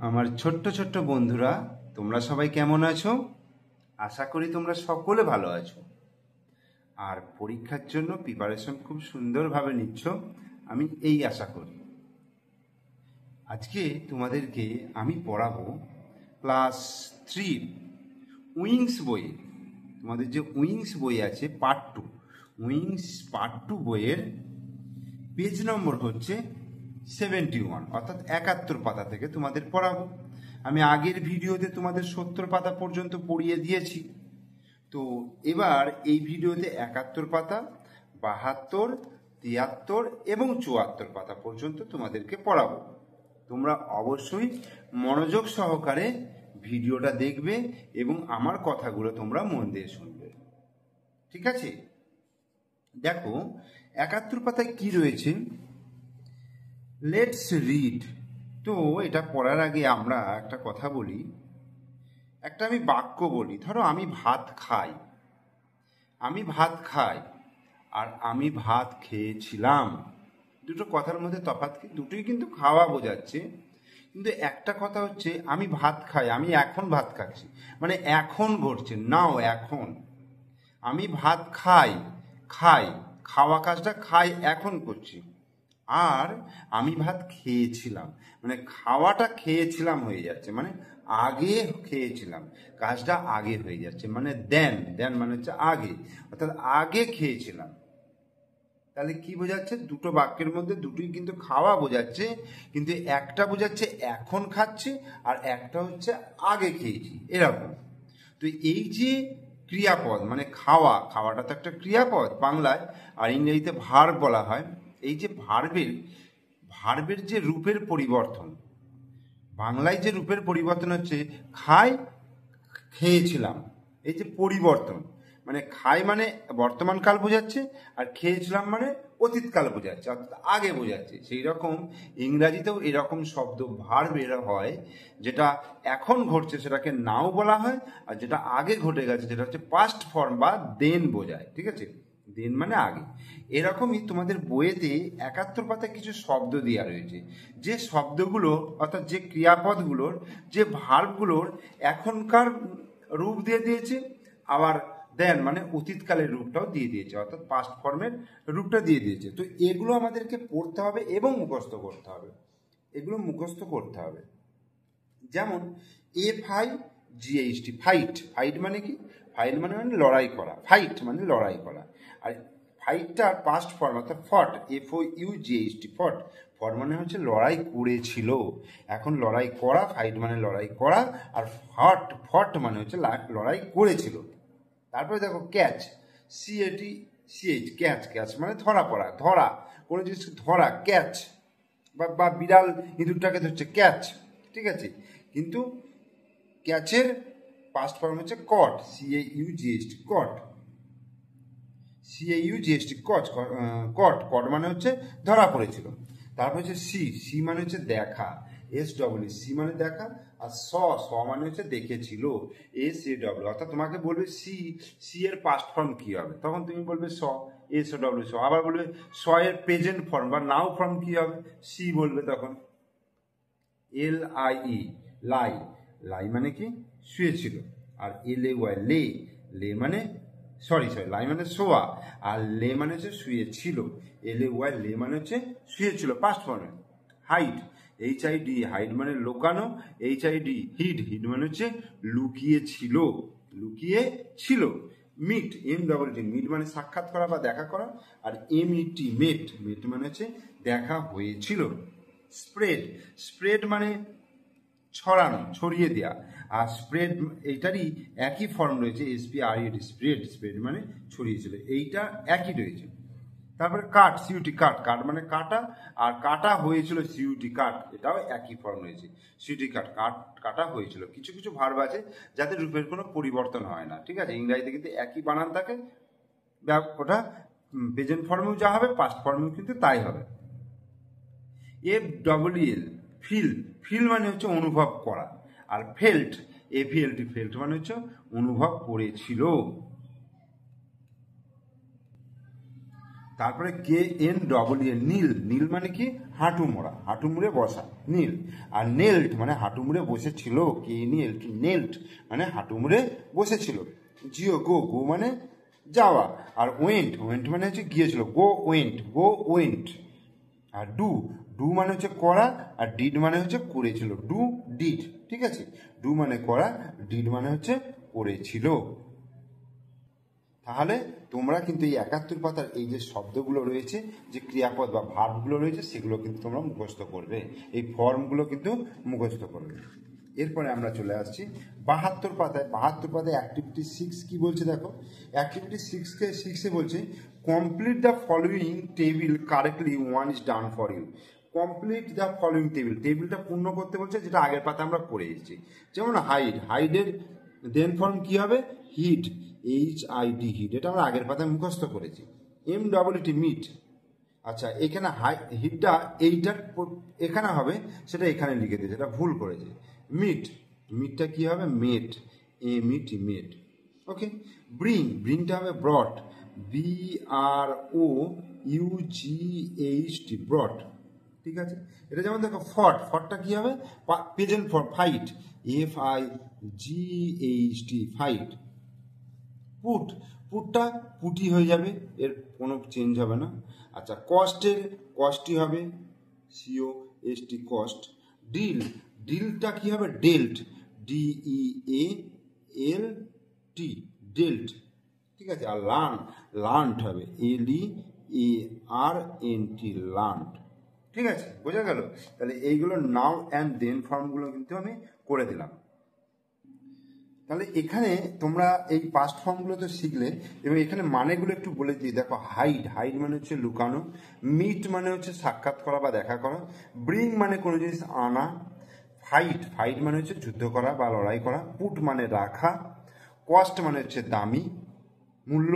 আমার ছোট্ট ছোট্ট বন্ধুরা, তোমরা সবাই কেমন আছো? আশা করি তোমরা সকলে ভালো আছো আর পরীক্ষার জন্য প্রিপারেশন খুব সুন্দরভাবে নিচ্ছ, আমি এই আশা করি। আজকে তোমাদেরকে আমি পড়াবো ক্লাস 3 উইংস বইয়ে। তোমাদের যে উইংস বই আছে পার্ট 2, উইংস পার্ট 2 বইয়ের পেজ নম্বর হচ্ছে 71, অর্থাৎ 71 পাতা থেকে তোমাদের পড়াবো। আমি আগের ভিডিওতে তোমাদের 70 পাতা পর্যন্ত পড়িয়ে দিয়েছি। তো এবার এই ভিডিওতে 71 পাতা, 72, 73 এবং 74 পাতা পর্যন্ত তোমাদেরকে পড়াবো। তোমরা অবশ্যই মনোযোগ সহকারে ভিডিওটা দেখবে এবং আমার কথাগুলো তোমরা মন দিয়ে শুনবে, ঠিক আছে? দেখো 71 পাতায় কি রয়েছে, লেটস রিড। তো এটা পড়ার আগে আমরা একটা কথা বলি, একটা আমি বাক্য বলি। ধরো আমি ভাত খাই, আমি ভাত খাই আর আমি ভাত খেয়েছিলাম। দুটো কথার মধ্যে তফাৎ কি? দুটোই কিন্তু খাওয়া বোঝাচ্ছে, কিন্তু একটা কথা হচ্ছে আমি ভাত খাই, আমি এখন ভাত খাচ্ছি, মানে এখন ঘটছে, নাও এখন। আমি ভাত খাই, খাই খাওয়া কাজটা খাই এখন করছি। আর আমি ভাত খেয়েছিলাম, মানে খাওয়াটা খেয়েছিলাম হয়ে যাচ্ছে, মানে আগে খেয়েছিলাম, কাজটা আগে হয়ে যাচ্ছে, মানে দেন দেন মানে হচ্ছে আগে, অর্থাৎ আগে খেয়েছিলাম। তাহলে কি বোঝাচ্ছে? দুটো বাক্যের মধ্যে দুটোই কিন্তু খাওয়া বোঝাচ্ছে, কিন্তু একটা বোঝাচ্ছে এখন খাচ্ছি আর একটা হচ্ছে আগে খেয়েছি, এরকম। তো এই যে ক্রিয়াপদ, মানে খাওয়া, খাওয়াটা তো একটা ক্রিয়াপদ বাংলায়, আর ইংরেজিতে ভার্ব বলা হয়। এই যে ভার্বের যে রূপের পরিবর্তন, বাংলায় যে রূপের পরিবর্তন হচ্ছে খাই, খেয়েছিলাম, এই যে পরিবর্তন, মানে খাই মানে বর্তমান কাল বোঝাচ্ছে আর খেয়েছিলাম মানে অতীতকাল বোঝাচ্ছে, অর্থাৎ আগে বোঝাচ্ছে। সেই রকম ইংরাজিতেও এরকম শব্দ ভার্ব বের হয়, যেটা এখন ঘটছে সেটাকে নাও বলা হয়, আর যেটা আগে ঘটে গেছে যেটা হচ্ছে পাস্ট ফর্ম বা দেন বোঝায়, ঠিক আছে? দেন মানে আগে। এরকমই তোমাদের বইয়েতে 71 পাতায় কিছু শব্দ দেওয়া রয়েছে, যে শব্দগুলো অর্থাৎ যে ক্রিয়াপদগুলোর, যে ভার্বগুলোর এখনকার রূপ দিয়ে দিয়েছে, আবার দেন মানে অতীতকালের রূপটাও দিয়ে দিয়েছে, অর্থাৎ পাস্ট ফর্মের রূপটা দিয়ে দিয়েছে। তো এগুলো আমাদেরকে পড়তে হবে এবং মুখস্থ করতে হবে, এগুলো মুখস্থ করতে হবে। যেমন FIGHT, ফাইট। ফাইট মানে কি? ফাইট মানে লড়াই করা, ফাইট মানে লড়াই করা। আর ফাইটটার পাস্ট ফর্ম অর্থাৎ ফট, FOUGHT, ফট। ফট মানে হচ্ছে লড়াই করেছিল, এখন লড়াই করা, ফাইট মানে লড়াই করা, আর ফট মানে হচ্ছে লড়াই করেছিল। তারপরে দেখো ক্যাচ, CATCH, ক্যাচ। ক্যাচ মানে ধরা পড়া, ধরা, কোনো জিনিস ধরা, ক্যাচ। বা বিড়াল ইঁদুরটাকে ধরছে, ক্যাচ, ঠিক আছে? কিন্তু ক্যাচের পাস্ট ফর্ম হচ্ছে কট, CAUGHT, কট, CAUGHT, কট। কট মানে হচ্ছে ধরা পড়েছিল। তারপর হচ্ছে সি মানে হচ্ছে দেখা, SWC মানে দেখা, আর স মানে হচ্ছে দেখেছিল, SAW। অর্থাৎ তোমাকে বলবে সি এর পাস্ট ফর্ম কি হবে, তখন তুমি বলবে SOW। আবার বলবে স এর প্রেজেন্ট ফর্ম বা নাও ফর্ম কি হবে, সি বলবে তখন। LIE, লাই। লাই মানে কি? শুয়েছিল। আর LAY, লে মানে লাই মানে শোয়া, আর লে মানে হচ্ছে শুয়েছিল। LAY, লে মানে হচ্ছে শুয়েছিল, পাস্ট ফর্মে। হাইড, HID, হাইড মানে লুকানো, HID, হিড মানে হচ্ছে লুকিয়েছিল, লুকিয়েছিল। মিট, MTT, মিট মানে সাক্ষাৎ করা বা দেখা করা, আর MET, মেট মানে হচ্ছে দেখা হয়েছিল। স্প্রেড মানে ছড়ানো, ছড়িয়ে দেওয়া, আর স্প্রেড এইটারই একই ফর্ম রয়েছে, SPRED, স্প্রেড মানে ছড়িয়েছিল, এইটা একই রয়েছে। তারপরে কাট, CUT, কাট মানে কাটা, আর কাটা হয়েছিল, CUT, কাট, এটাও একই ফর্ম রয়েছে, CUT, কাটা হয়েছিল। কিছু কিছু ভার্ব আছে যাতে রূপের কোনো পরিবর্তন হয় না, ঠিক আছে? ইংরাজিতে কিন্তু একই বানান থাকে, ওটা প্রেজেন্ট ফর্মেও যা হবে পাস্ট ফর্মেও কিন্তু তাই হবে। FWL, ফিল মানে হচ্ছে অনুভব করা, আর FELT, ফেল্ট মানে হচ্ছে অনুভব করেছিল। তারপরে KNEE, নীল, নীল মানে কি হাঁটু মোড়া, হাঁটু মুড়ে বসা, নীল। আর নেল্ট মানে হাঁটু মুড়ে বসেছিল, KNELT, নেল্ট মানে হাঁটু মুড়ে বসেছিল। জিও, গো, গো মানে যাওয়া। আর ওয়েন্ট, ওয়েন্ট মানে হচ্ছে গিয়েছিল, গো ওয়েন্ট। আর ডু, ডু মানে হচ্ছে করা, আর ডিড মানে হচ্ছে করেছিল, ডু ডিড, ঠিক আছে। ডু মানে করা, ডিড মানে হচ্ছে করেছিল। তাহলে তোমরা কিন্তু এই 71 পাতার এই যে শব্দগুলো রয়েছে, যে ক্রিয়াপদ বা ভার্বগুলো রয়েছে, সেগুলো কিন্তু তোমরা মুখস্থ করবে, এই ফর্মগুলো কিন্তু মুখস্থ করবে। এরপরে আমরা চলে আসছি 72 পাতায়। 72 পাতায় অ্যাক্টিভিটি 6 কি বলছে দেখো। অ্যাক্টিভিটি 6-এ বলছে complete the following table correctly, one is done for you. Complete the following table, টেবিলটা পূর্ণ করতে বলছে, যেটা আগের পাতা আমরা পড়ে এসেছি। যেমন হাইড, হাইডের দেন ফর্ম কি হবে, হিট, HID, হিট, এটা আমরা আগের পাতায় মুখস্থ করেছি। MWT, meet. আচ্ছা, এখানে হিটটা এইটার এখানে হবে, সেটা এখানে লিখে দিয়েছে, এটা ভুল করেছে। মিট, মিটটা কি হবে, মেট, MET, মেট। ওকে। ব্রিং, ব্রিংটা হবে ব্রট, BROUGHT, ব্রট, ঠিক আছে। এটা যেমন দেখো ফট, ফটটা কি হবে, present for, fight, FIGHT, fight. Put, পুটটা পুটি হয়ে যাবে, এর কোনো চেঞ্জ হবে না। আচ্ছা, কস্টের কস্টই হবে, COST, কস্ট। ডিল, ডিলটা কি হবে, ডেল্ট, DEALT, ডেল্ট, ঠিক আছে। আর লার্ন, লার্নড হবে, LEARNT, লার্নড, ঠিক আছে, বোঝা গেল। তাহলে এইগুলো নাও অ্যান্ড দেন ফর্মগুলো কিন্তু আমি করে দিলাম। তাহলে এখানে তোমরা এই পাস্ট ফর্মগুলো তো শিখলে, এবং এখানে মানেগুলো একটু বলে দিই। দেখো, হাইড, হাইড মানে হচ্ছে লুকানো। মিট মানে হচ্ছে সাক্ষাৎ করা বা দেখা করা। ব্রিং মানে কোনো জিনিস আনা। ফাইট, ফাইট মানে হচ্ছে যুদ্ধ করা বা লড়াই করা। পুট মানে রাখা। কস্ট মানে হচ্ছে দামি, মূল্য।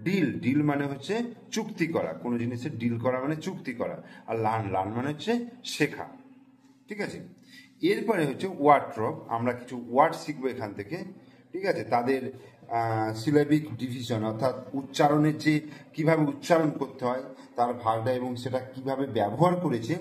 ডিল, ডিল মানে হচ্ছে চুক্তি করা, কোনো জিনিসের ডিল করা মানে চুক্তি করা। আর লার্ন, লার্ন মানে হচ্ছে শেখা, ঠিক আছে। এরপরে হচ্ছে ওয়ার্ড্রপ, আমরা কিছু ওয়ার্ড শিখবো এখান থেকে, ঠিক আছে। তাদের সিলেবিক ডিভিশন, অর্থাৎ উচ্চারণের যে কিভাবে উচ্চারণ করতে হয় তার ভাগটা, এবং সেটা কিভাবে ব্যবহার করেছে,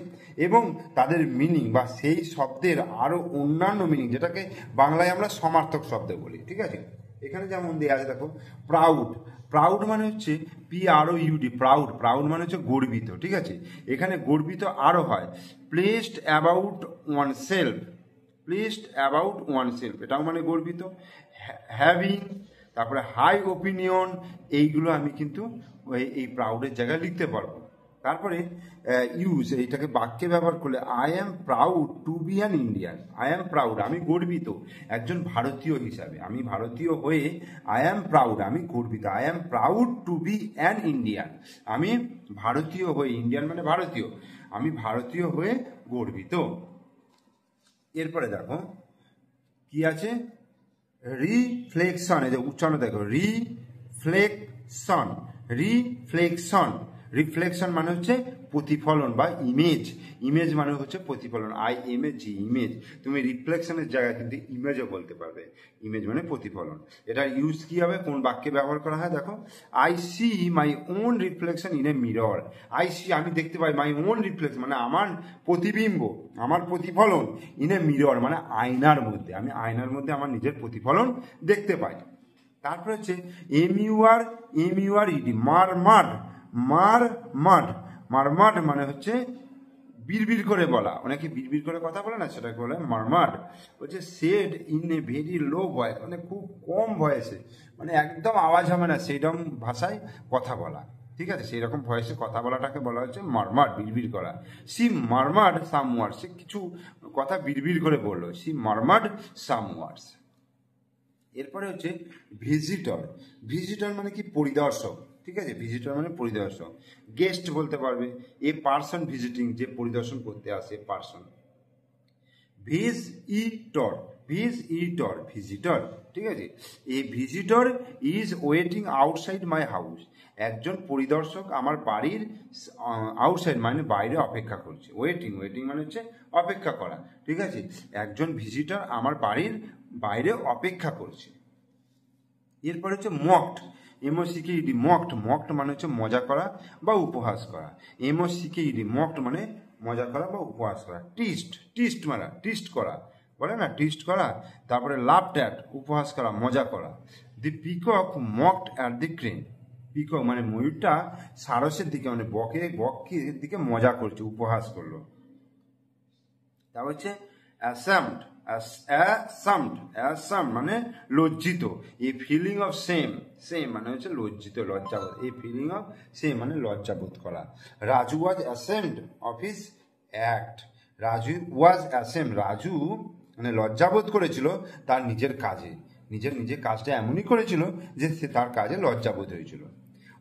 এবং তাদের মিনিং বা সেই শব্দের আরও অন্যান্য মিনিং, যেটাকে বাংলায় আমরা সমার্থক শব্দ বলি, ঠিক আছে। এখানে যেমন দেওয়া আছে দেখো, প্রাউড, প্রাউড মানে হচ্ছে PROUD, প্রাউড, প্রাউড মানে হচ্ছে গর্বিত, ঠিক আছে। এখানে গর্বিত আরও হয়, placed about one self, placed about one self, এটাও মানে গর্বিত। হ্যাভিং, তারপরে হাই ওপিনিয়ন, এইগুলো আমি কিন্তু এই প্রাউডের জায়গায় লিখতে পারবো। তারপরে ইউজ, এইটাকে বাক্যে ব্যবহার করলে, I am proud to be an Indian, I am proud, আমি গর্বিত একজন ভারতীয় হিসাবে, আমি ভারতীয় হয়ে আই অ্যাম প্রাউড, আমি গর্বিত, I am proud to be an Indian, আমি ভারতীয় হয়ে, ইন্ডিয়ান মানে ভারতীয়, আমি ভারতীয় হয়ে গর্বিত। এরপরে দেখো কি আছে, রিফ্লেকশন, এই যে উচ্চারণ দেখো, রিফ্লেকশন, রিফ্লেকশন, রিফ্লেকশন মানে হচ্ছে প্রতিফলন বা ইমেজ, ইমেজ মানে হচ্ছে প্রতিফলন, IMAG, ইমেজ। তুমি রিফ্লেকশনের জায়গায় কিন্তু ইমেজও বলতে পারবে, ইমেজ মানে প্রতিফলন। এটা ইউজ কি হবে, কোন বাক্যে ব্যবহার করা হয় দেখো, I see my own reflection in a mirror, I see, আমি দেখতে পাই, মাই ওন রিফ্লেকশন মানে আমার প্রতিবিম্ব, আমার প্রতিফলন, ইন এ মিরর মানে আয়নার মধ্যে, আমি আয়নার মধ্যে আমার নিজের প্রতিফলন দেখতে পাই। তারপরে হচ্ছে MURED, মারমাড, মারমাড, মারমাড মানে হচ্ছে বিড়বিড় করে বলা, অনেকে বিড়বিড় করে কথা বলে না, সেটাকে বলে মারমাড। হচ্ছে shed in a very low voice, মানে খুব কম ভয়েসে, মানে একদম আওয়াজ হবে না সেইরকম ভাষায় কথা বলা, ঠিক আছে, সেই রকম ভয়েসে কথা বলাটাকে বলা হচ্ছে মারমাড, বিড়বিড় করা। সি মারমাড সাম ওয়ার্ডস, সে কিছু কথা বিড়বিড় করে বললো, সি মারমাড সাম ওয়ার্ডস। এরপরে হচ্ছে ভিজিটর, ভিজিটর মানে কি, পরিদর্শক, ঠিক আছে, ভিজিটর মানে পরিদর্শক। গেস্ট বলতে পারবে, এ পার্সন ভিজিটিং, যে পরিদর্শন করতে আসে পার্সন। ভিজিটর, ভিজিটর, ভিজিটর, ঠিক আছে। A visitor is waiting outside my house, একজন পরিদর্শক আমার বাড়ির আউটসাইড মানে বাইরে অপেক্ষা করছে। ওয়েটিং, ওয়েটিং মানে হচ্ছে অপেক্ষা করা, ঠিক আছে। একজন ভিজিটর আমার বাড়ির বাইরে অপেক্ষা করছে। এরপর হচ্ছে মকড, MOCKED মকড, মকড মানে হচ্ছে মজা করা বা উপহাস করা। MOCKED মকড মানে মজা করা বা উপহাস করা। টিস্ট, টিস্ট মানে টিস্ট করা, বলে না টিস্ট করা। তারপরে লাফড অ্যাট, উপহাস করা, মজা করা। The peacock মকড at the crane, peacock মানে ময়ূরটা সারসের দিকে মানে বকের দিকে মজা করছে, উপহাস করলো। তারপর হচ্ছে অ্যাসাম্ড, অ্যাসাম্ড মানে লজ্জিত। A feeling of same, same মানে হচ্ছে লজ্জিত, লজ্জাবোধ। এ ফিলিং অফ সেম মানে লজ্জাবোধ করা। Raju was ashamed of his act, Raju was ashamed, Raju মানে লজ্জাবোধ করেছিল তার নিজের কাজে, নিজের কাজটা এমনই করেছিল যে সে তার কাজে লজ্জাবোধ হয়েছিল।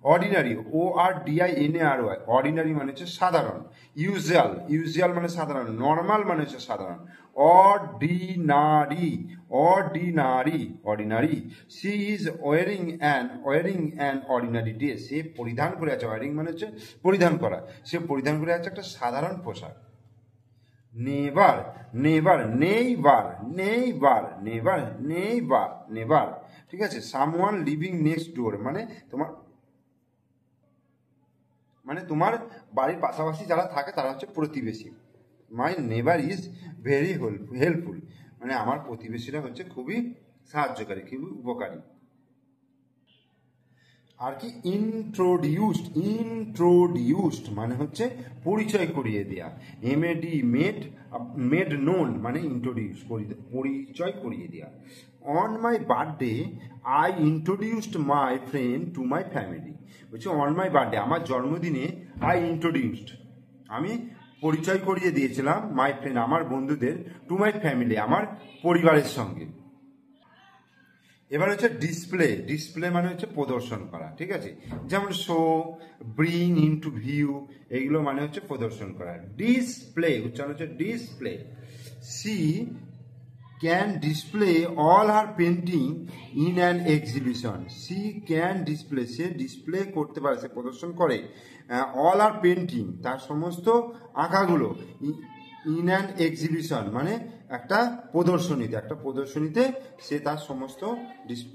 অর্ডিনারি, ORDINARY, অর্ডিনারি মানে হচ্ছে সাধারণ। ইউজুয়াল, ইউজুয়াল মানে সাধারণ। নর্মাল মানে হচ্ছে সাধারণ। Ordinary, ordinary, ordinary. She is wearing an ordinary dress, সে পরিধান করে আছে, ওয়ারিং মানে হচ্ছে পরিধান করা, সে পরিধান করে আছে একটা সাধারণ পোশাক। Never, never, neighbour, neighbour, never, neighbour, never, ঠিক আছে। সামওয়ান লিভিং নেক্সট ডোর মানে তোমার বাড়ির পাশাপাশি যারা থাকে তারা হচ্ছে প্রতিবেশী। মাই নেভার ইজ ভেরি হেল্পফুল, মানে আমার প্রতিবেশীরা হচ্ছে খুবই সাহায্যকারী, খুবই উপকারী। আর কি ইন্ট্রোডিউসড, ইন্ট্রোডিউসড মানে হচ্ছে পরিচয় করিয়ে দেওয়া। MAD মেড নোন মানে ইন্ট্রোডিউস, পরিচয় করিয়ে দেওয়া। On my birthday I introduced my friend to my family, বলছে অন মাই বার্থডে আমার জন্মদিনে আই ইন্ট্রোডিউসড আমি পরিচয় করিয়ে দিয়েছিলাম মাই ফ্রেন্ড আমার বন্ধুদের, টু মাই ফ্যামিলি আমার পরিবারের সঙ্গে। এবার হচ্ছে ডিসপ্লে, ডিসপ্লে মানে হচ্ছে প্রদর্শন করা, ঠিক আছে। যেমন শো, ব্রিং ইনটু ভিউ, এইগুলো মানে হচ্ছে প্রদর্শন করা। ডিসপ্লে উচ্চারণ হচ্ছে display. She can display all her painting in an exhibition, she can display সে ডিসপ্লে করতে পারে, সে প্রদর্শন করে অল আর পেন্টিং তার সমস্ত আঁকাগুলো ইন অ্যান এক্সিবিশন মানে একটা প্রদর্শনীতে, একটা প্রদর্শনীতে সে তার সমস্ত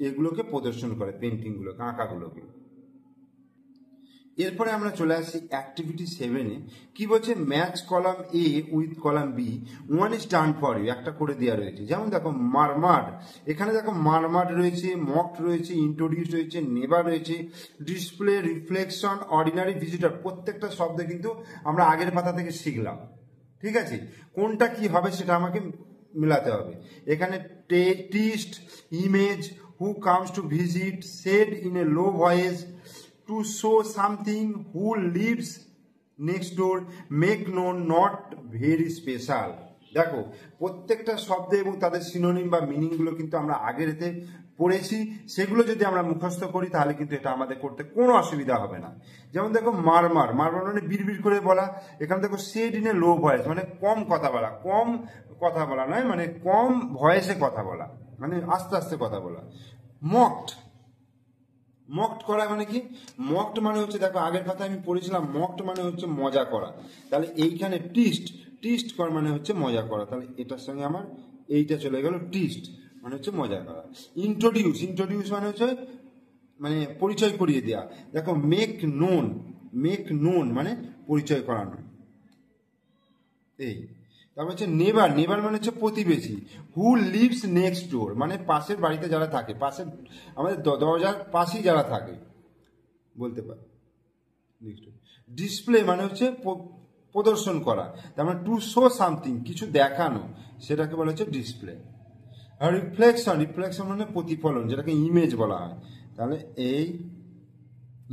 এগুলোকে প্রদর্শন করে, পেন্টিংগুলোকে, আঁকাগুলোকে। এরপরে আমরা চলে আসছি অ্যাক্টিভিটি 7-এ। কি বলছে, match column A with column B, one is done for you, একটা করে দেওয়া রয়েছে। যেমন দেখো মারমাড, এখানে দেখো মারমাড রয়েছে, মকড রয়েছে, ইন্ট্রোডিউস রয়েছে, নেভার রয়েছে, ডিসপ্লে, রিফ্লেকশন, অর্ডিনারি, ভিজিটর, প্রত্যেকটা শব্দ কিন্তু আমরা আগের পাতা থেকে শিখলাম, ঠিক আছে। কোনটা কি হবে সেটা আমাকে মেলাতে হবে। এখানে টিস্ট, image, who comes to visit, said in a low voice, to show something, who lives next door, make known, not very special। দেখো প্রত্যেকটা শব্দ এবং তাদের সিনোনিম বা মিনিংগুলো কিন্তু আমরা আগের এতে পড়েছি, সেগুলো যদি আমরা মুখস্থ করি তাহলে কিন্তু এটা আমাদের করতে কোনো অসুবিধা হবে না। যেমন দেখো মারমার, মারমার মানে বিড়বিড় করে বলা। এখানে দেখো shed in a low voice মানে কম কথা বলা, কম কথা বলা নয় মানে কম ভয়েসে কথা বলা, মানে আস্তে আস্তে কথা বলা। মকড, মকড করা মানে কি, মকড মানে হচ্ছে দেখো আগের কথা আমি পড়েছিলাম, মকড মানে হচ্ছে মজা করা। তাহলে এইখানে টিস্ট, টিস্ট করা মানে হচ্ছে মজা করা, তাহলে এটার সঙ্গে আমার এইটা চলে গেল, টিস্ট মানে হচ্ছে মজা করা। ইন্ট্রোডিউস, ইন্ট্রোডিউস মানে হচ্ছে মানে পরিচয় করিয়ে দেওয়া। দেখো মেক নোন, মেক নোন মানে পরিচয় করানো, এই। তারপর হচ্ছে নেবার, নেবার মানে হচ্ছে প্রতিবেশী। হু লিভস নেক্সট ডোর মানে পাশের বাড়িতে যারা থাকে, পাশের আমাদের দরজার পাশেই যারা থাকে বলতে পারে। ডিসপ্লে মানে হচ্ছে প্রদর্শন করা, তার মানে টু শো সামথিং কিছু দেখানো, সেটাকে বলা হচ্ছে ডিসপ্লে। আর রিফ্লেকশন, রিফ্লেকশন মানে প্রতিফলন, যেটাকে ইমেজ বলা হয়, তাহলে এই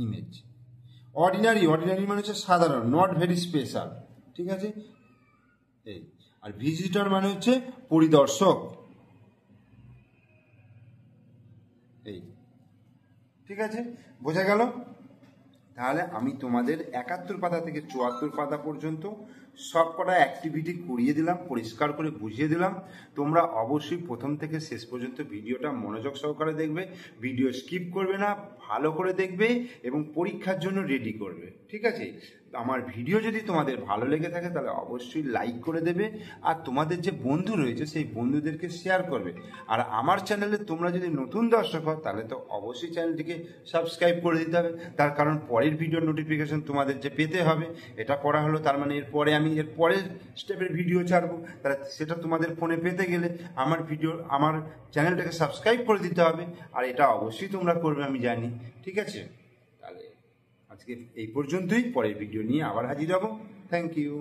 ইমেজ। অর্ডিনারি, অর্ডিনারি মানে হচ্ছে সাধারণ, নট ভেরি স্পেশাল, ঠিক আছে এই। আর ভিজিটর মানে হচ্ছে পরিদর্শক, এই, ঠিক আছে, বোঝা গেল। তাহলে আমি তোমাদের 71 পাতা থেকে 74 পাতা পর্যন্ত সব কটা অ্যাক্টিভিটি করিয়ে দিলাম, পরিষ্কার করে বুঝিয়ে দিলাম। তোমরা অবশ্যই প্রথম থেকে শেষ পর্যন্ত ভিডিওটা মনোযোগ সহকারে দেখবে, ভিডিও স্কিপ করবে না, ভালো করে দেখবে এবং পরীক্ষার জন্য রেডি করবে, ঠিক আছে। আমার ভিডিও যদি তোমাদের ভালো লেগে থাকে তাহলে অবশ্যই লাইক করে দেবে, আর তোমাদের যে বন্ধু রয়েছে সেই বন্ধুদেরকে শেয়ার করবে। আর আমার চ্যানেলে তোমরা যদি নতুন দর্শক হও তাহলে তো অবশ্যই চ্যানেলটিকে সাবস্ক্রাইব করে দিতে হবে, তার কারণ পরের ভিডিওর নোটিফিকেশন তোমাদের যে পেতে হবে। এটা করা হলো তার মানে এরপরে আমি এর পরের স্টেপের ভিডিও ছাড়বো, তাহলে সেটা তোমাদের ফোনে পেতে গেলে আমার চ্যানেলটাকে সাবস্ক্রাইব করে দিতে হবে। আর এটা অবশ্যই তোমরা করবে আমি জানি, ঠিক আছে? তাহলে আজকে এই পর্যন্তই, পরের ভিডিও নিয়ে আবার হাজির হব। Thank you.